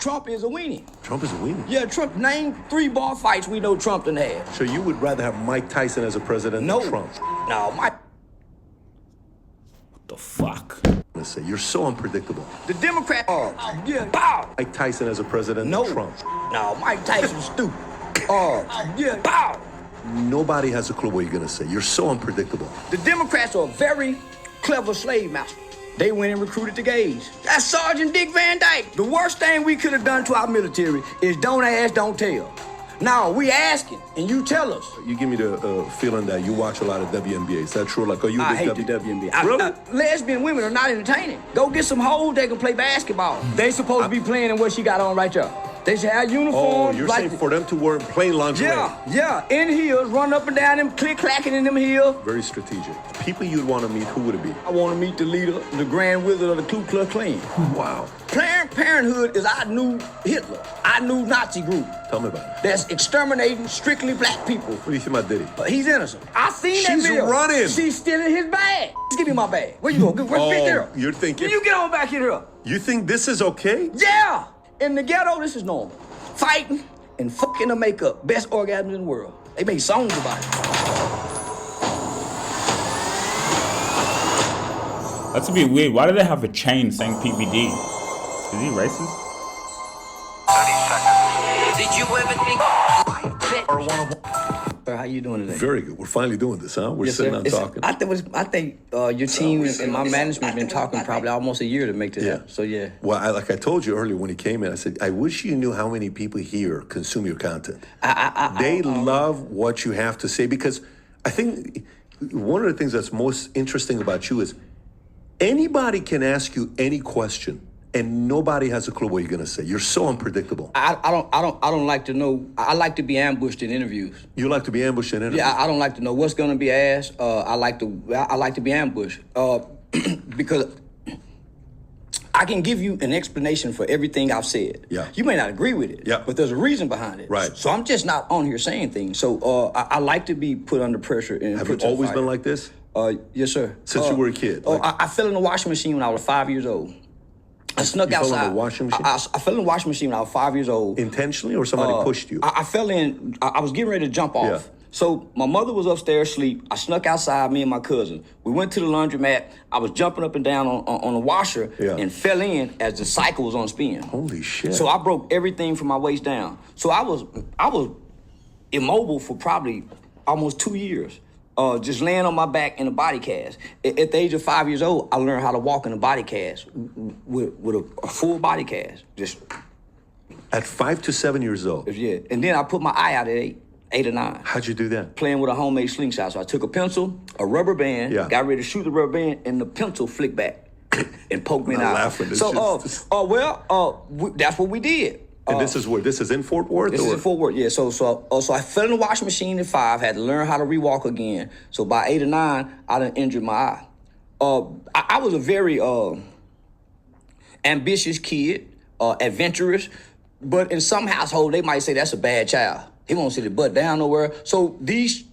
Trump is a weenie. Trump is a weenie? Yeah, Trump, name 3 bar fights we know Trump done had. So you would rather have Mike Tyson as a president than Trump? No, Mike. What the fuck? Let's say you're so unpredictable. The Democrat, yeah, bow. Mike Tyson as a president than Trump? No, Mike Tyson's stupid. Yeah, bow. Nobody has a clue what you're gonna say. You're so unpredictable. The Democrats are very clever slave masters. They went and recruited the gays. That's Sergeant Dick Van Dyke. The worst thing we could have done to our military is don't ask, don't tell. Now, we asking, and you tell us. You give me the feeling that you watch a lot of WNBA. Is that true? Like, are you I hate the WNBA. Really? Lesbian women are not entertaining. Go get some hoes that can play basketball. They supposed to be playing in what she got on right there. They should have uniforms. Oh, you're saying for them to wear plain lingerie? Yeah, in heels, run up and down them, click-clacking in them heels. Very strategic. People you'd want to meet, who would it be? I want to meet the leader, the grand wizard of the Ku Klux Klan. Wow. Planned Parenthood is our new Hitler, our new Nazi group. Tell me about it. That's exterminating strictly black people. What do you think about Diddy? He's innocent. I seen that video. She's running. She's stealing his bag. Give me my bag. Where you going? You're thinking... You get on back here. You think this is okay? Yeah. In the ghetto, this is normal. Fighting and fucking the makeup. Best orgasm in the world. They made songs about it. That's a bit weird. Why do they have a chain saying PBD? Is he racist? 30 seconds. Did you ever think... Sir, how you doing today? Very good. We're finally doing this, huh? We're sitting down talking. I think your team and my management been talking probably almost a year to make this happen. So, yeah. Well, like I told you earlier when he came in, I said, I wish you knew how many people here consume your content. They love what you have to say, because I think one of the things that's most interesting about you is anybody can ask you any question and nobody has a clue what you're gonna say. You're so unpredictable. I don't like to know. I like to be ambushed in interviews. You like to be ambushed in interviews? Yeah, I don't like to know what's gonna be asked. I like to be ambushed because I can give you an explanation for everything I've said. Yeah. You may not agree with it. Yeah. But there's a reason behind it. Right. So I'm just not on here saying things. So I like to be put under pressure. And have you always been like this? Yes, sir. Since you were a kid? I fell in the washing machine when I was 5 years old. I snuck outside. You fell in the washing machine? I fell in the washing machine when I was 5 years old. Intentionally, or somebody pushed you? I fell in. I was getting ready to jump off. Yeah. So my mother was upstairs asleep. I snuck outside, me and my cousin. We went to the laundromat. I was jumping up and down on the washer and fell in as the cycle was on spin. Holy shit. So I broke everything from my waist down. So I was immobile for probably almost 2 years. Just laying on my back in a body cast. At the age of 5 years old, I learned how to walk in a body cast with a full body cast. Just at 5 to 7 years old? Yeah, and then I put my eye out at 8 or 9. How'd you do that? Playing with a homemade slingshot. So I took a pencil, a rubber band, got ready to shoot the rubber band, and the pencil flicked back and poked me in the eye. Laughing. So, that's what we did. And this is where? This is in Fort Worth? This is in Fort Worth, yeah. So I fell in the washing machine at 5, had to learn how to rewalk again. So by 8 or 9, I done injured my eye. I was a very ambitious kid, adventurous, but in some household, they might say that's a bad child. He won't sit his butt down nowhere. So there's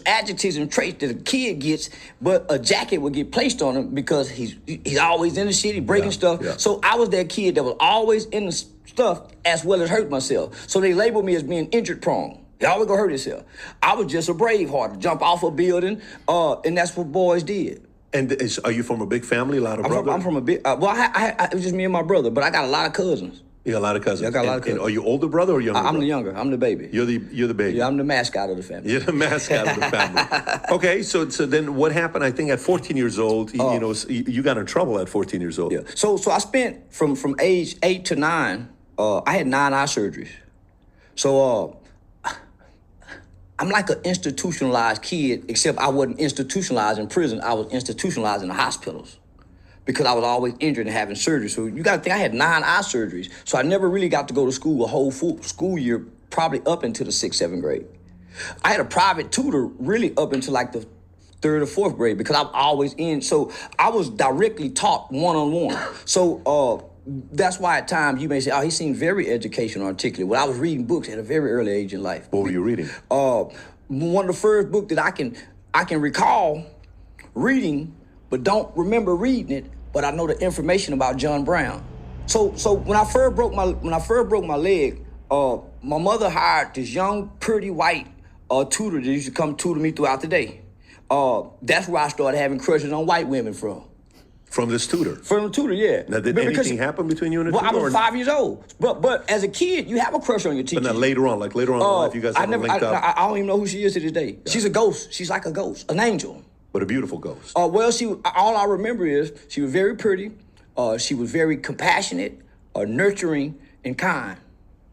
adjectives and traits that a kid gets, but a jacket would get placed on him because he's always in the shit, he breaking stuff. Yeah. So I was that kid that was always in the stuff as well as hurt myself. So they labeled me as being injured prone. He always gonna hurt himself. I was just a brave heart, jump off a building, and that's what boys did. And are you from a big family, a lot of brothers? I'm from a big, it was just me and my brother, but I got a lot of cousins. You got a lot of cousins. Yeah, I got a lot of cousins. And are you older brother or younger brother? I'm the younger. I'm the baby. You're the baby. Yeah, I'm the mascot of the family. You're the mascot of the family. Okay, so then what happened? I think at 14 years old, you got in trouble at 14 years old. Yeah. So I spent from age 8 to 9. I had 9 eye surgeries. So I'm like an institutionalized kid, except I wasn't institutionalized in prison. I was institutionalized in the hospitals, because I was always injured and having surgery. So you gotta think I had 9 eye surgeries. So I never really got to go to school a whole full school year, probably up into the 6th, 7th grade. I had a private tutor really up until like the 3rd or 4th grade, because I'm always in. So I was directly taught one-on-one. So that's why at times you may say, oh, he seemed very educational, articulate. Well, I was reading books at a very early age in life. What were you reading? One of the first books that I can recall reading, but don't remember reading it, but I know the information about John Brown. So when I first broke my leg, my mother hired this young, pretty white tutor that used to come tutor me throughout the day. That's where I started having crushes on white women from. From this tutor? From the tutor, yeah. Now, did anything happen between you and the tutor? Well, I was 5 years old. But as a kid, you have a crush on your teacher. But now later on in life, you guys haven't linked up? I don't even know who she is to this day. Yeah. She's a ghost. She's like a ghost, an angel. But a beautiful ghost. Well, all I remember is she was very pretty. She was very compassionate, nurturing, and kind.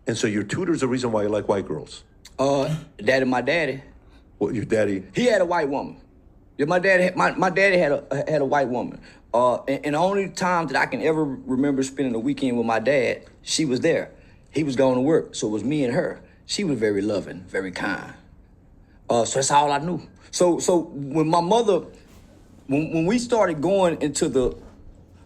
And so your tutor's the reason why you like white girls? That and my daddy. What, your daddy? He had a white woman. Yeah, my daddy had a white woman. And the only time that I can ever remember spending a weekend with my dad, she was there. He was going to work, so it was me and her. She was very loving, very kind. So that's all I knew. So when my mother, when we started going into the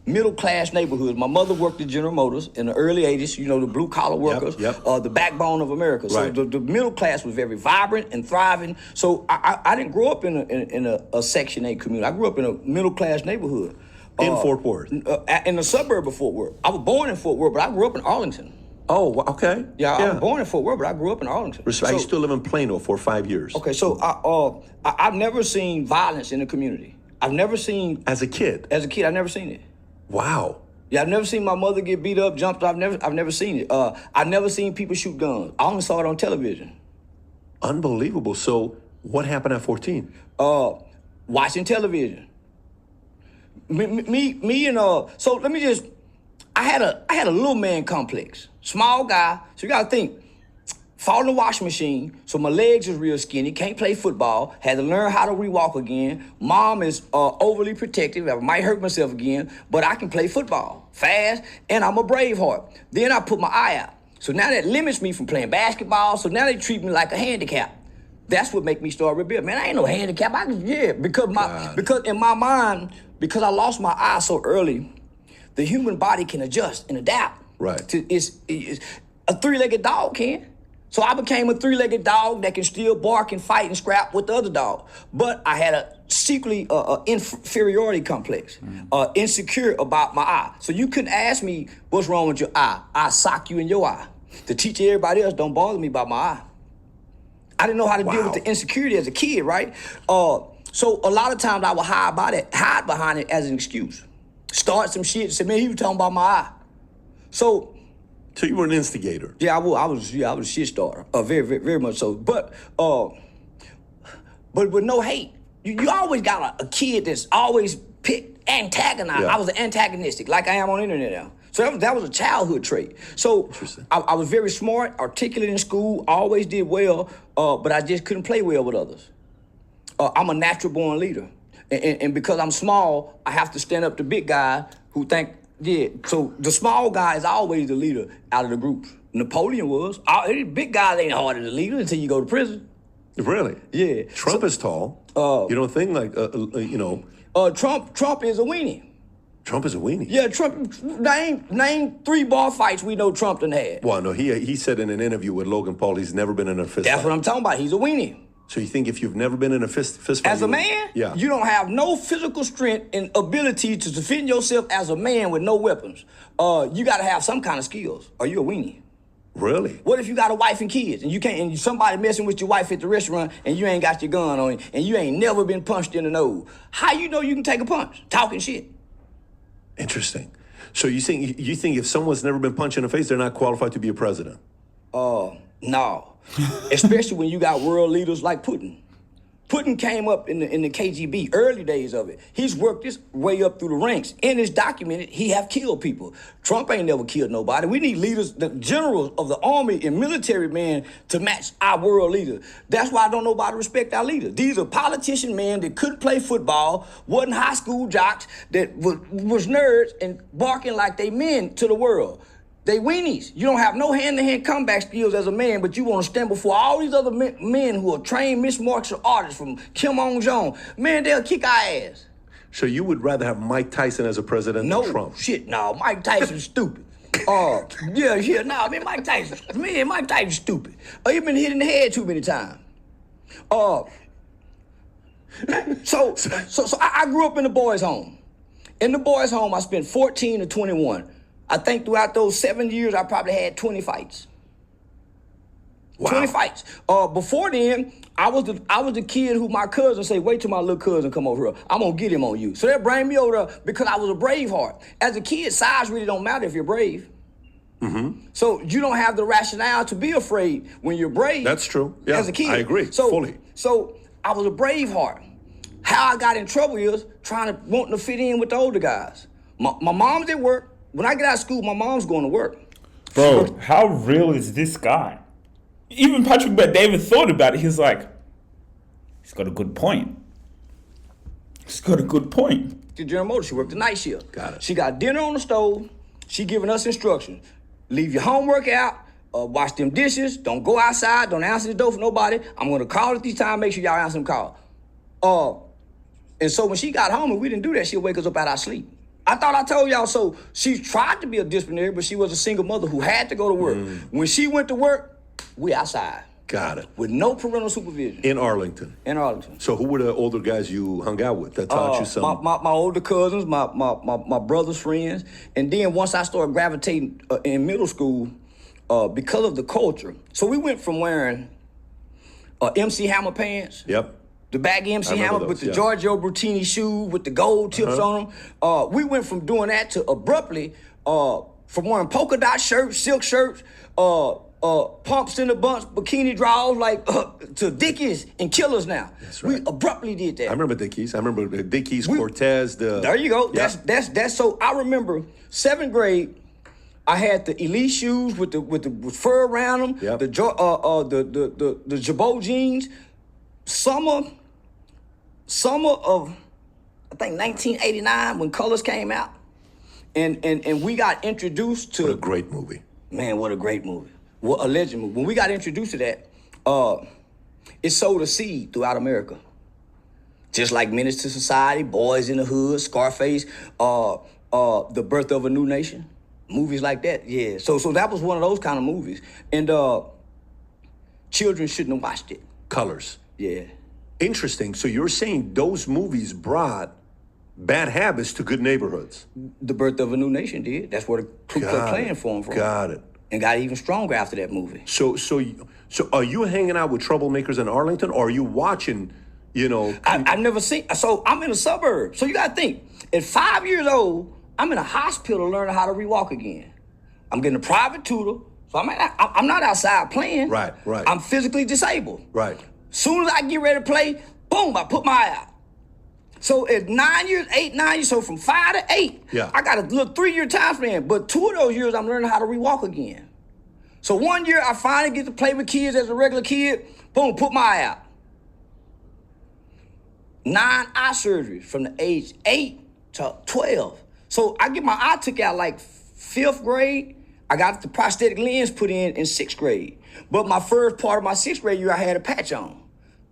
middle class neighborhoods, my mother worked at General Motors in the early 80s, you know, the blue collar workers, the backbone of America. So right. the middle class was very vibrant and thriving. So I didn't grow up in a Section 8 community. I grew up in a middle class neighborhood. In Fort Worth? In the suburb of Fort Worth. I was born in Fort Worth, but I grew up in Arlington. Oh, okay. Yeah, I was born in Fort Worth, but I grew up in Arlington. I used to live in Plano for 5 years. Okay, so I've never seen violence in the community. I've never seen... As a kid? As a kid, I've never seen it. Wow. Yeah, I've never seen my mother get beat up, jumped. I've never seen it. I've never seen people shoot guns. I only saw it on television. Unbelievable. So what happened at 14? Watching television. Me and so let me just, I had a little man complex. Small guy, so you gotta think, fall in the washing machine, so my legs is real skinny, can't play football, had to learn how to re-walk again. Mom is overly protective, I might hurt myself again, but I can play football fast, and I'm a Braveheart. Then I put my eye out. So now that limits me from playing basketball, so now they treat me like a handicap. That's what make me start rebuilding. Man, I ain't no handicap. Because in my mind, because I lost my eye so early, the human body can adjust and adapt. Right. It's a three-legged dog can. So I became a three-legged dog that can still bark and fight and scrap with the other dog. But I had a secretly inferiority complex, insecure about my eye. So you couldn't ask me, what's wrong with your eye? I sock you in your eye. To teach everybody else, don't bother me about my eye. I didn't know how to deal with the insecurity as a kid, right? So a lot of times I would hide behind it as an excuse. Start some shit, say, man, he was talking about my eye. So you were an instigator. Yeah, I was a shit starter. Very, very, very much so. But with no hate. You always got a kid that's always antagonized. Yeah. I was antagonistic, like I am on the internet now. So that was a childhood trait. So I was very smart, articulate in school, always did well, but I just couldn't play well with others. I'm a natural born leader. And because I'm small, I have to stand up to big guys who think, yeah. So the small guy is always the leader out of the group. Napoleon was. Big guys ain't hard as a leader until you go to prison. Really? Yeah. Trump is tall. You don't think like, Trump is a weenie. Trump is a weenie? Yeah, Trump, name 3 bar fights we know Trump done had. Well, no, he said in an interview with Logan Paul he's never been in a fist fight. That's what I'm talking about. He's a weenie. So you think if you've never been in a fist fight... As a man? Yeah. You don't have no physical strength and ability to defend yourself as a man with no weapons. You got to have some kind of skills, or you a weenie. Really? What if you got a wife and kids, and you can't, and somebody messing with your wife at the restaurant, and you ain't got your gun on you, and you ain't never been punched in the nose? How you know you can take a punch? Talking shit. Interesting. So you think if someone's never been punched in the face, they're not qualified to be a president? No. Especially when you got world leaders like Putin. Putin came up in the KGB, early days of it. He's worked his way up through the ranks. And it's documented he have killed people. Trump ain't never killed nobody. We need leaders, the generals of the army and military men to match our world leader. That's why I don't nobody respect our leaders. These are politician men that couldn't play football, wasn't high school jocks, that was nerds and barking like they men to the world. They weenies. You don't have no hand-to-hand comeback skills as a man, but you want to stand before all these other men who are trained mixed martial artists from Kim Jong. Man, they'll kick our ass. So you would rather have Mike Tyson as a president than Trump? No, Mike Tyson's stupid. Man, Mike Tyson's stupid. He been hit in the head too many times. So I grew up in the boys' home. In the boys' home, I spent 14 to 21. I think throughout those 7 years, I probably had 20 fights. Wow. 20 fights. Before then, I was the kid who my cousin say, wait till my little cousin come over here. I'm gonna get him on you. So they'll bring me over there because I was a brave heart. As a kid, size really don't matter if you're brave. Mm-hmm. So you don't have the rationale to be afraid when you're brave. That's true. Yeah, as a kid. I agree, fully. So I was a brave heart. How I got in trouble is wanting to fit in with the older guys. My mom's at work. When I get out of school, my mom's going to work. Bro, how real is this guy? Even Patrick Bet David thought about it. He's like, he's got a good point. He's got a good point. The General Motors, she worked the night shift. Got it. She got dinner on the stove. She giving us instructions. Leave your homework out. Wash them dishes. Don't go outside. Don't answer the door for nobody. I'm going to call at these times. Make sure y'all answer them calls. And so when she got home and we didn't do that, she'll wake us up out our sleep. I thought I told y'all, so she tried to be a disciplinary, but she was a single mother who had to go to work. When she went to work, we outside. Got it. With no parental supervision. In Arlington. In Arlington. So who were the older guys you hung out with that taught you something? My older cousins, my brother's friends. And then once I started gravitating in middle school, because of the culture. So we went from wearing MC Hammer pants. Yep. The baggy MC Hammer with the yeah. Giorgio Brutini shoe with the gold tips on them. We went from doing that to abruptly from wearing polka dot shirts, silk shirts, pumps in the bunch, bikini drawers, like to Dickies and Killers now. That's right. We abruptly did that. I remember Dickies. Cortez. There you go. Yeah. That's so. I remember 7th grade. I had the elite shoes with fur around them. Yep. The Jabot jeans. Summer of I think 1989 when Colors came out, and we got introduced to. What a great movie! Man, what a great movie! What a legend movie! When we got introduced to that, it sowed a seed throughout America. Just like Menace to Society, Boys in the Hood, Scarface, The Birth of a New Nation, movies like that. Yeah, so that was one of those kind of movies, and children shouldn't have watched it. Colors. Yeah. Interesting. So you're saying those movies brought bad habits to good neighborhoods? The Birth of a New Nation did. That's where the Ku Klux Klan formed from. Got it. And got even stronger after that movie. So are you hanging out with troublemakers in Arlington, or are you watching, I've never seen, so I'm in a suburb. So you got to think, at 5 years old, I'm in a hospital learning how to rewalk again. I'm getting a private tutor. So I'm not outside playing. Right. I'm physically disabled. Right. Soon as I get ready to play, boom, I put my eye out. So at 9 years, so from 5 to 8, yeah. I got a little 3-year time span. But 2 of those years, I'm learning how to rewalk again. So 1 year, I finally get to play with kids as a regular kid. Boom, put my eye out. 9 eye surgeries from the age 8 to 12. So I get my eye took out like 5th grade. I got the prosthetic lens put in 6th grade. But my first part of my 6th grade year, I had a patch on.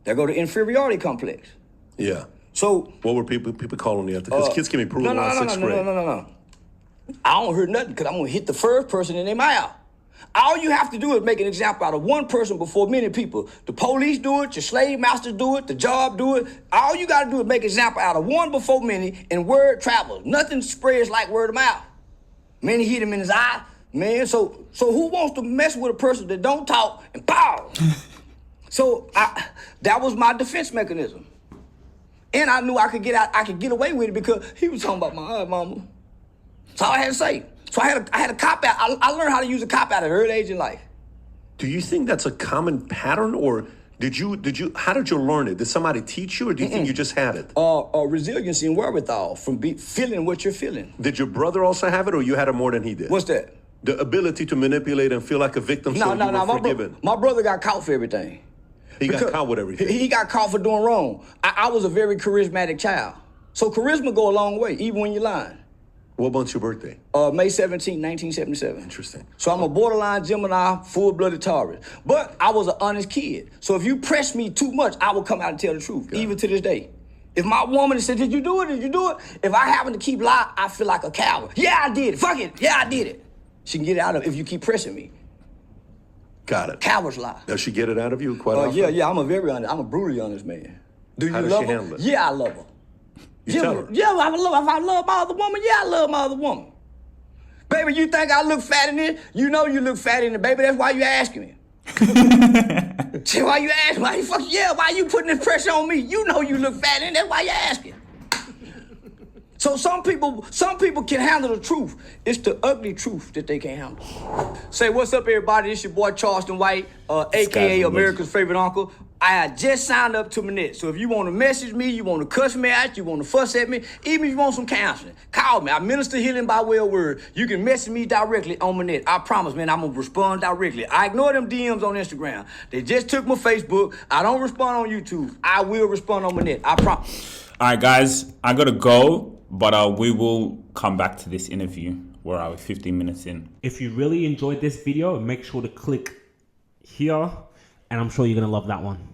There go the inferiority complex. Yeah. So what were people calling you after? Because kids can be proven around 6th grade. No. I don't hear nothing because I'm going to hit the first person in their mouth. All you have to do is make an example out of one person before many people. The police do it, your slave masters do it, the job do it. All you got to do is make an example out of one before many, and word travels. Nothing spreads like word of mouth. Many hit him in his eye. Man, so who wants to mess with a person that don't talk and pow? So that was my defense mechanism. And I knew I could get away with it because he was talking about my eye, mama. That's all I had to say. So I had a cop out. I learned how to use a cop out at an early age in life. Do you think that's a common pattern, or how did you learn it? Did somebody teach you, or do you think you just had it? Resiliency and wherewithal from feeling what you're feeling. Did your brother also have it, or you had it more than he did? What's that? The ability to manipulate and feel like a victim you were forgiven. My brother got caught for everything. He got caught with everything. He got caught for doing wrong. I was a very charismatic child. So charisma go a long way, even when you're lying. What month's your birthday? May 17, 1977. Interesting. So I'm a borderline Gemini, full-blooded Taurus. But I was an honest kid. So if you press me too much, I will come out and tell the truth, even to this day. If my woman said, did you do it? Did you do it? If I happen to keep lying, I feel like a coward. Yeah, I did it. Fuck it. Yeah, I did it. She can get it out of it if you keep pressing me. Got it. Cowards lie. Does she get it out of you quite often? Yeah, I'm a brutally honest man. Do you How does love she her? handle it? Yeah, I love her. You tell her? Yeah, if I love my other woman, yeah, I love my other woman. Baby, you think I look fat in it? You know you look fat in it, baby. That's why you asking me. See, why you asking? Why you fucking, yeah, why you putting this pressure on me? You know you look fat in it. That's why you asking. So some people can handle the truth. It's the ugly truth that they can't handle. Say, what's up, everybody? It's your boy Charleston White, a.k.a. America's favorite uncle. I just signed up to Manette. So if you want to message me, you want to cuss me out, you want to fuss at me, even if you want some counseling, call me. I minister healing by way of word. You can message me directly on Manette. I promise, man, I'm going to respond directly. I ignore them DMs on Instagram. They just took my Facebook. I don't respond on YouTube. I will respond on Manette. I promise. All right, guys, I got to go. But we will come back to this interview. Where are we? 15 minutes in. If you really enjoyed this video, make sure to click here, and I'm sure you're going to love that one.